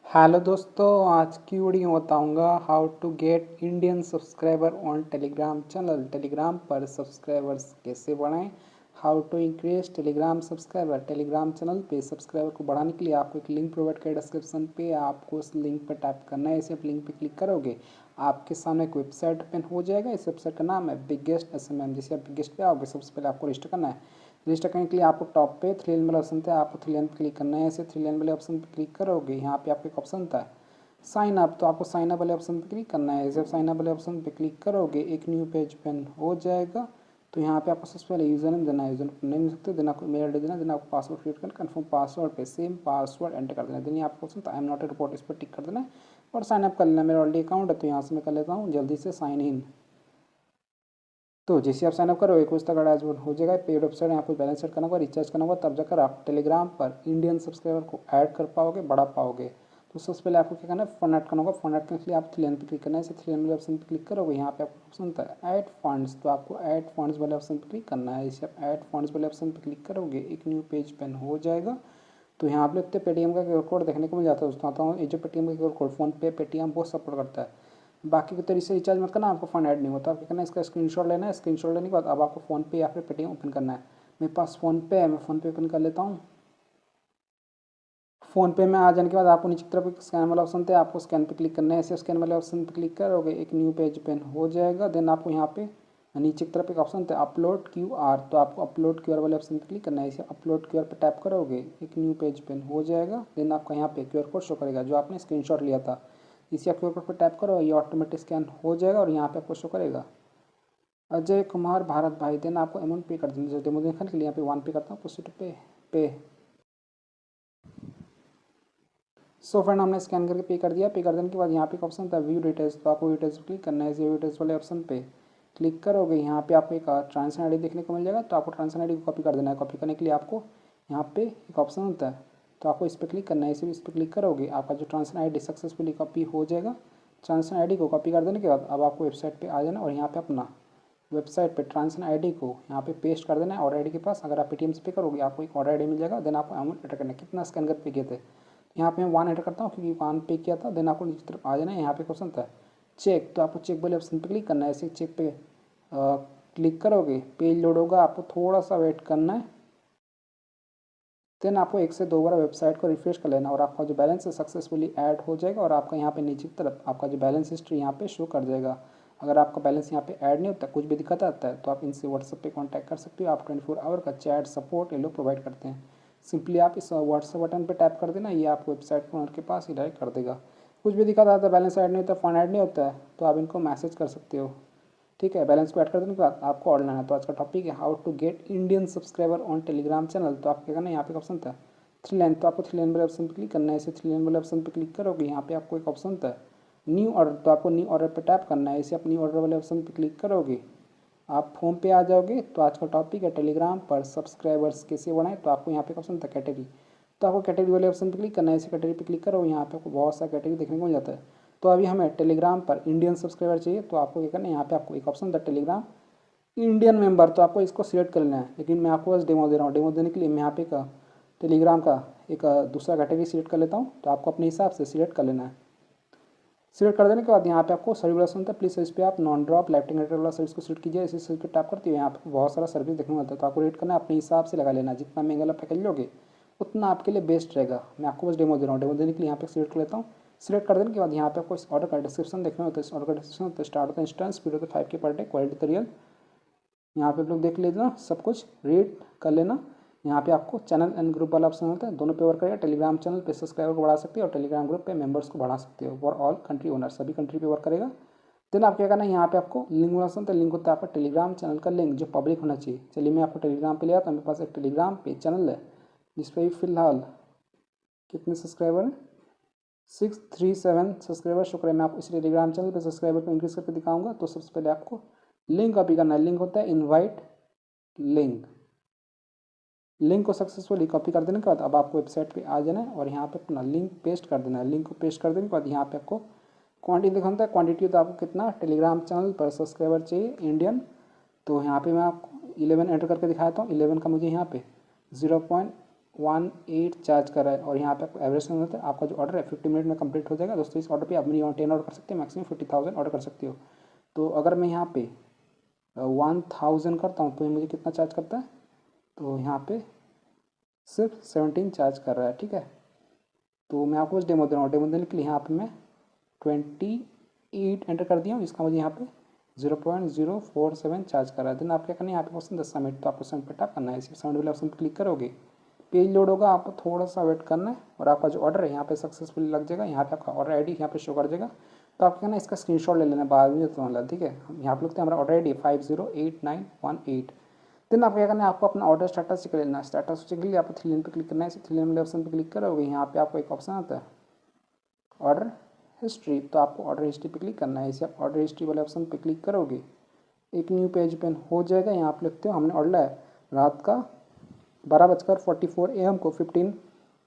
Hello दोस्तों, आज की वीडियो में बताऊंगा how to get Indian subscriber on Telegram channel. Telegram पर सब्सक्राइबर्स कैसे बढ़ाएं, how to increase Telegram subscriber. Telegram channel पे सब्सक्राइबर को बढ़ाने के लिए आपको एक लिंक प्रोवाइड किया डिस्क्रिप्शन पे, आपको उस लिंक पर टैप करना है। इसे आप लिंक पे क्लिक करोगे आपके सामने एक वेबसाइट ओपन हो जाएगा। इस वेबसाइट का नाम है बिगेस्ट SMM। जैसे आप बिगेस्ट पे आओगे सबसे पहले आपको रजिस्टर करना है। रजिस्टर करने के लिए आपको टॉप पे थ्री लाइन वाला ऑप्शन था, आपको थ्री लाइन पे क्लिक करना है। ऐसे थ्री लाइन वाले ऑप्शन पे क्लिक करोगे, यहाँ पे आपको एक ऑप्शन था साइन अप, तो आपको साइन अप वाले ऑप्शन पे क्लिक करना है। जब साइन अप वाले ऑप्शन पे क्लिक करोगे एक न्यू पेज ओपन हो जाएगा। तो यहाँ पे आपको सबसे पहले यूजर नेम देना है, यूजर नेम दे सकते हो, देना आपको मेल आईडी देना, देना आपको पासवर्ड क्रिएट करना, कन्फर्म पासवर्ड पे सेम पासवर्ड एंटर कर देना। देनी आपको option I am not a report, इस पर टिक कर देना है और साइन अप कर लेना। मेरा ऑलरेडी अकाउंट है तो यहाँ से मैं कर लेता हूँ जल्दी से साइन इन। तो जैसे आप साइनअप करोगे कुछ तक डैशबोर्ड हो जाएगा। पेड वेबसाइट यहाँ कुछ बैलेंस सेट करना होगा, रिचार्ज करना होगा, तब जाकर आप टेलीग्राम पर इंडियन सब्सक्राइबर को ऐड कर पाओगे, बढ़ा पाओगे। तो सबसे पहले आपको क्या करना है, फंड ऐड करना होगा। फंड ऐड करने के लिए आप थ्री लाइन पर क्लिक करना है। इसे थ्री लाइन वाले ऑप्शन पर क्लिक करोगे, यहाँ पे आपको ऑप्शन होता है ऐड फंड्स, तो आपको ऐड फंड्स वाले ऑप्शन पर क्लिक करना है। इसे आप ऐड फंड्स वाले ऑप्शन पर क्लिक करोगे एक न्यू पेज ओपन हो जाएगा। तो यहाँ आप लोग पेटीएम का क्यूआर कोड देखने को मिल जाता है। दोस्तों आता हूँ, ये जो पेटीएम का क्यूआर कोड फोन पे पेटीएम बहुत सपोर्ट करता है। बाकी के तरीके से रिचार्ज मत करना, आपको फंड ऐड नहीं होता। आप क्या करना है, इसका स्क्रीनशॉट लेना है। स्क्रीनशॉट लेने के बाद अब आपको फ़ोन पे या फिर पेटीएम ओपन करना है। मेरे पास फ़ोन पे है, मैं फ़ोन पे ओपन कर लेता हूँ। फ़ोन पे में आ जाने के बाद आपको नीचे की तरफ एक स्कैन वाला ऑप्शन था, आपको स्कैन पे क्लिक करना है। ऐसे स्कैन वाले ऑप्शन पे क्लिक करोगे एक न्यू पेज ओपन हो जाएगा। देन आपको यहाँ पे नीचे की तरफ एक ऑप्शन था अपलोड QR, तो आपको अपलोड QR वाले ऑप्शन पे क्लिक करना है। इसे अपलोड QR पे टैप करोगे एक न्यू पेज ओपन हो जाएगा। देन आपको यहाँ पे QR कोड शो करेगा जो आपने स्क्रीनशॉट लिया था। इसे आप QR कोड पर टैप करो, ये ऑटोमेटिक स्कैन हो जाएगा और यहाँ पे आपको शो करेगा अजय कुमार भारत भाई। देन आपको अमाउंट पे कर देना। जो डेमो देखने के लिए यहाँ पे 1 पे करता हूँ, प्रोसीड पे। सो फ्रेंड हमने स्कैन करके पे कर दिया। पे कर देने के बाद यहाँ पे एक ऑप्शन था व्यू डिटेल्स, तो आपको व्यू डिटेल्स क्लिक करना है। व्यू डिटेल्स वाले ऑप्शन पे क्लिक करोगे, यहाँ पे आपको एक ट्रांजेक्शन आईडी देखने को मिल जाएगा। तो आपको ट्रांजेक्शन आईडी को कॉपी कर देना है। कॉपी करने के लिए आपको यहाँ पे एक ऑप्शन होता है, तो आपको इस पर क्लिक करना है। इस पर क्लिक करोगे आपका जो ट्रांजेक्शन आईडी सक्सेसफुली कॉपी हो जाएगा। ट्रांजेक्शन आईडी को कॉपी कर देने के बाद अब आपको वेबसाइट पे आ जाना और यहाँ पे अपना वेबसाइट पे ट्रांजेक्शन आईडी को यहाँ पे पेस्ट कर देना है। ऑर्डर आईडी के पास अगर आप पेटीएम से पे करोगे आपको एक ऑर्डर आईडी मिल जाएगा। देन आपको अमाउंट एंटर करना है, कितना स्कैन कर पे किए थे। यहाँ पे मैं 1 एंटर करता हूँ क्योंकि 1 पे किया था। देन आपको नीचे तरफ आ जाना है, यहाँ पे क्वेश्चन था चेक, तो आपको चेक वाले ऑप्शन पे क्लिक करना है। ऐसे चेक पे क्लिक करोगे पेज लोड होगा, आपको थोड़ा सा वेट करना है। देन आपको 1 से 2 बार वेबसाइट को रिफ्रेश कर लेना और आपका जो बैलेंस है सक्सेसफुली ऐड हो जाएगा और आपका यहाँ पे नीचे की तरफ आपका जो बैलेंस हिस्ट्री यहाँ पे शो कर जाएगा। अगर आपका बैलेंस यहाँ पे ऐड नहीं होता, कुछ भी दिक्कत आता है, तो आप इनसे व्हाट्सएप पे कांटेक्ट कर सकते हो। आप 24 आवर का चैट सपोर्ट ये लोग प्रोवाइड करते हैं। सिंपली आप इस व्हाट्सएप बटन पर टैप कर देना, ये आपको वेबसाइट को उनके पास ही डायरेक्ट कर देगा। कुछ भी दिक्कत आता है, बैलेंस ऐड नहीं होता, फंड ऐड नहीं होता है, तो आप इनको मैसेज कर सकते हो। ठीक है, बैलेंस को ऐड कर देने के बाद आपको ऑर्डर लेना है। तो आज का टॉपिक है how to get Indian subscriber on Telegram channel. तो आप क्या करना है, यहाँ पे ऑप्शन था थ्री लाइन, तो आपको थ्री लाइन वाले ऑप्शन पे क्लिक करना है। इसे थ्री लाइन वाले ऑप्शन पे क्लिक करोगे, यहाँ पे आपको एक ऑप्शन था न्यू ऑर्डर, तो आपको न्यू ऑर्डर पे टैप करना है। इसे आप न्यू ऑर्डर वाले ऑप्शन पे क्लिक करोगे आप होम पे आ जाओगे। तो आज का टॉपिक है टेलीग्राम पर सब्सक्राइबर्स कैसे बढ़ाएं। तो आपको यहाँ पे ऑप्शन था कैटेगरी, तो आपको कैटेगरी वाले ऑप्शन पे क्लिक करना है। इसे कैटेगरी पे क्लिक करो, यहाँ पे आपको बहुत सारा कैटेगरी देखने को मिल जाता है। तो अभी हमें टेलीग्राम पर इंडियन सब्सक्राइबर चाहिए, तो आपको क्या करना है, यहाँ पे आपको एक ऑप्शन था टेलीग्राम इंडियन मेंबर, तो आपको इसको सिलेक्ट कर लेना है। लेकिन मैं आपको बस डेमो दे रहा हूँ। डेमो देने के लिए मैं यहाँ पे का टेलीग्राम का एक दूसरा कैटेगरी सिलेक्ट कर लेता हूँ। तो आपको अपने हिसाब से सिलेक्ट कर लेना है। सिलेक्ट कर देने के बाद यहाँ पे आपको सर्विस ऑप्शन होता है, प्लीज सर्विस पे आप नॉन ड्रॉप लाइफ टिकट वाला सर्विस को सिलेक्ट कीजिए। इसी सर्विस पे टैप करते हुए यहाँ पे बहुत सारा सर्विस देखने को मिलता है, तो आपको रेट करना है, अपने हिसाब से लगा लेना। जितना महंगा वाला पैकेज लोगे उतना आपके लिए बेस्ट रहेगा। मैं आपको बस डेमो दे रहा हूँ। डेमो देने के लिए यहाँ पे सिलेक्ट कर लेता हूँ। सिलेक्ट कर देने के बाद यहाँ पे आपको इस ऑर्डर का डिस्क्रिप्शन देखना होता है। इस ऑर्डर का डिस्क्रिप्शन होता है, स्टार्ट होता है इंस्टेंस, स्पीड होता है 5K पर डे, क्वालिटी तो रियल। यहाँ पे आप लोग देख लेना, सब कुछ रीड कर लेना। यहाँ पे आपको चैनल एंड ग्रुप वाला ऑप्शन होता है, दोनों पे वर्क करेगा। टेलीग्राम चैनल पे सब्सक्राइबर को बढ़ा सकते हो और टेलीग्राम ग्रुप पे मेंबर्स को बढ़ा सकते हो फॉर ऑल कंट्री ओनर, सभी कंट्री पे वर्क करेगा। देन आप क्या करना है, यहाँ पे आपको लिंक वाला ऑप्शन होता है, लिंक होता है आपका टेलीग्राम चैनल का लिंक जो पब्लिक होना चाहिए। चलिए मैं आपको टेलीग्राम पे ले आता हूँ। मेरे पास एक टेलीग्राम पे चैनल है जिस पर फिलहाल कितने सब्सक्राइबर हैं, 637 सब्सक्राइबर। शुक्र है। मैं आपको इस टेलीग्राम चैनल पर सब्सक्राइबर को इंक्रीज करके दिखाऊंगा। तो सबसे पहले आपको लिंक कॉपी करना है। लिंक होता है इन्वाइट लिंक। लिंक को सक्सेसफुली कॉपी कर देने के बाद अब आपको वेबसाइट पे आ जाना है और यहाँ पे अपना लिंक पेस्ट कर देना है। लिंक को पेस्ट कर देने के बाद यहाँ पे आपको क्वांटिटी दिखाता है। क्वांटिटी तो आपको कितना टेलीग्राम चैनल पर सब्सक्राइबर चाहिए इंडियन, तो यहाँ पे मैं आपको 11 एंटर करके दिखाता हूँ। 11 का मुझे यहाँ पे 18 चार्ज कर रहा है और यहाँ पे आपको एवरेज समझ होता है। आपका जो ऑर्डर है 50 मिनट में कंप्लीट हो जाएगा दोस्तों। इस ऑर्डर पे आप मिनिमम 10 ऑर्डर कर सकते हो, मैक्सिमम 50,000 ऑर्डर कर सकते हो। तो अगर मैं यहाँ पे 1000 करता हूँ तो ये मुझे कितना चार्ज करता है, तो यहाँ पे सिर्फ 17 चार्ज कर रहा है, ठीक है। तो मैं आपको बस डेमो दे रहा हूँ। डेमो देने के लिए यहाँ पे मैं 28 एंटर कर दिया हूँ, जिसका मुझे यहाँ पे 0.047 चार्ज कर रहा है। देन आप क्या करना है, यहाँ पे ऑप्शन 10 सबमिट, तो आपको सबमिट पे टैप करना है। इसी सबमिट वाले ऑप्शन पर क्लिक करोगे, पेज लोड होगा, आपको थोड़ा सा वेट करना है और आपका जो ऑर्डर है यहाँ पे सक्सेसफुली लग जाएगा। यहाँ पे आपका ऑर्डर आईडी यहाँ पे शो कर देगा। तो आपको कहना है इसका स्क्रीनशॉट ले लेना बाद में तो मतलब, ठीक है। यहाँ पे लिखते हैं हमारा ऑर्डर आईडी 508918। देन आपको क्या करना है, आपको अपना ऑर्डर स्टेटस चेक लेना है। स्टेटस चेक के लिए आपको 3 लाइन पे क्लिक करना है। 3 लाइन वाले ऑप्शन पे क्लिक करोगे, यहाँ पे आपको एक ऑप्शन आता है ऑर्डर हिस्ट्री, तो आपको ऑर्डर हिस्ट्री पे क्लिक करना है। इसे आप ऑर्डर हिस्ट्री वाले ऑप्शन पे क्लिक करोगे, एक न्यू पेज ओपन हो जाएगा। यहाँ पे लिखते हो हमने ऑर्डर है रात का 12:44 AM को 15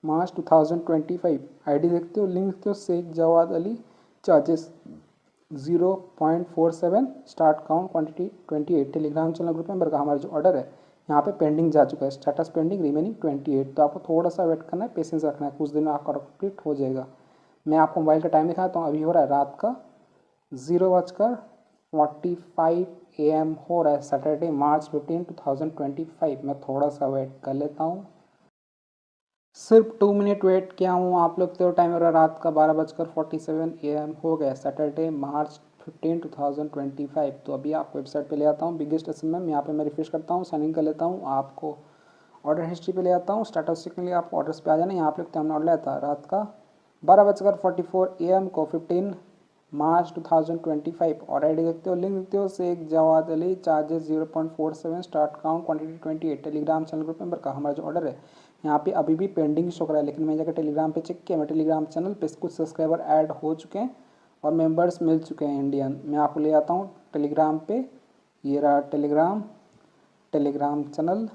मार्च 2025। आईडी देखते हो, लिंक देखते हो, Sheikh Jawad Ali, charges 0.47, start count quantity 28। Telegram channel group member का हमारा जो ऑर्डर है यहाँ पे पेंडिंग जा चुका है, स्टेटस पेंडिंग रिमेनिंग 28। तो आपको थोड़ा सा वेट करना है, पेशेंस रखना है, कुछ दिन में आपका कंप्लीट हो जाएगा। मैं आपको मोबाइल का टाइम दिखाता हूँ, अभी हो रहा है रात का 0:45 AM हो रहा है, सैटरडे मार्च 15, 2025। मैं थोड़ा सा वेट कर लेता हूँ, सिर्फ 2 मिनट वेट किया हूँ। आप लोग तो टाइम हो रहा है रात का 12:47 AM हो गया, सैटरडे मार्च 15, 2025। तो अभी आपको वेबसाइट पे ले आता हूँ बिगेस्ट एसएमएम। यहाँ पे मैं रिफ्रेश करता हूँ, साइन इन कर लेता हूँ, आपको ऑर्डर हिस्ट्री पे ले आता हूँ। स्टेटस चेक के लिए आप ऑर्डर्स पे आ जाना। यहाँ पे हमने ऑर्डर लिया था रात का 12:44 AM को 15 मार्च 2025। और आईडी देखते हो, लिंक देखते हो, Sheikh Jawad Ali, charges 0.47, start count quantity 28। Telegram channel group member का हमारा जो ऑर्डर है यहाँ पे अभी भी पेंडिंग शो कर रहा है, लेकिन मैं जाकर टेलीग्राम पे चेक किया, मैं टेलीग्राम चैनल पे कुछ सब्सक्राइबर ऐड हो चुके हैं और मेंबर्स मिल चुके हैं इंडियन। मैं आपको ले आता हूँ टेलीग्राम पे, ये रहा टेलीग्राम चैनल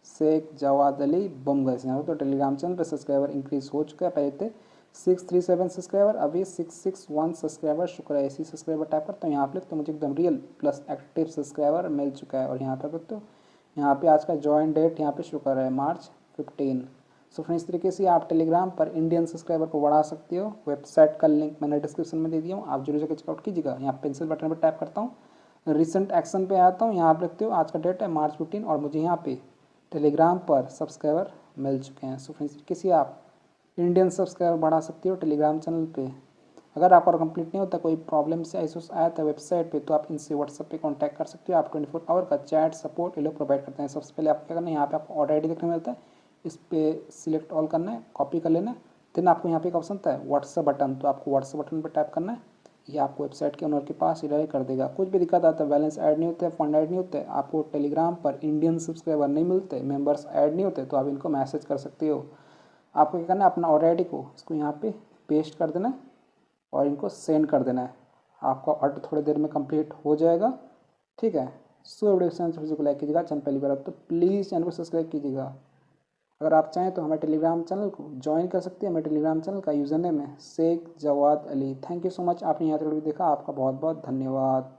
शेख जवाद अली बम गैस। यहाँ तो टेलीग्राम चैनल पे सब्सक्राइबर इंक्रीज हो चुका है, पहले थे 637 सब्सक्राइबर, अभी 661 सब्सक्राइबर। शुक्र है, ऐसी सब्सक्राइबर टाइप करता हूँ यहाँ पे, तो मुझे एकदम रियल प्लस एक्टिव सब्सक्राइबर मिल चुका है। और यहाँ पे तो यहाँ पे आज का ज्वाइन डेट यहाँ पे शुक्र है मार्च 15। सो फ्रेंड्स, इस तरीके से आप टेलीग्राम पर इंडियन सब्सक्राइबर को बढ़ा सकते हो। वेबसाइट का लिंक मैंने डिस्क्रिप्शन में दे दिया हूँ, आप जरूर से चेकआउट कीजिएगा। यहाँ पेंसिल बटन पर टैप करता हूँ, रिसेंट एक्शन पे आता हूँ, यहाँ आप लिखते हो आज का डेट है मार्च 15 और मुझे यहाँ पे टेलीग्राम पर सब्सक्राइबर मिल चुके हैं। सो फ्रेंड्स, किसी आप इंडियन सब्सक्राइबर बढ़ा सकते हो टेलीग्राम चैनल पे। अगर आपका कंप्लीट नहीं होता, कोई प्रॉब्लम से इशूस आया था वेबसाइट पे, तो आप इनसे व्हाट्सएप पे कांटेक्ट कर सकते हो। आप 24 आवर का चैट सपोर्ट ये लोग प्रोवाइड करते हैं। सबसे पहले आपको क्या करना है, यहाँ पे आपको ऑर्डर आईडी देखने मिलता है, इस पर सिलेक्ट ऑल करना है, कॉपी कर लेना है। देन आपको यहाँ पे एक ऑप्शन आता है व्हाट्सएप बटन, तो आपको व्हाट्सएप बटन पर टैप करना है। ये आपको वेबसाइट के ओनर के पास रिडायरेक्ट कर देगा। कुछ भी दिक्कत आता है, बैलेंस ऐड नहीं होता है, फंड ऐड नहीं होता है, आपको टेलीग्राम पर इंडियन सब्सक्राइबर नहीं मिलते, मेंबर्स ऐड नहीं होते, तो आप इनको मैसेज कर सकते हो। आपको क्या करना है, अपना ऑर्डर आईडी को इसको यहाँ पे पेस्ट कर देना है और इनको सेंड कर देना है। आपका ऑर्डर थोड़ी देर में कंप्लीट हो जाएगा, ठीक है। सो वीडियो को लाइक कीजिएगा, चैनल पहली बार तो प्लीज़ चैनल को सब्सक्राइब कीजिएगा। अगर आप चाहें तो हमारे टेलीग्राम चैनल को ज्वाइन कर सकते हैं। हमारे टेलीग्राम चैनल का यूज़र नेम है Sheikh Jawad Ali. Thank you so much, आपने यहाँ तक वीडियो देखा, आपका बहुत बहुत धन्यवाद।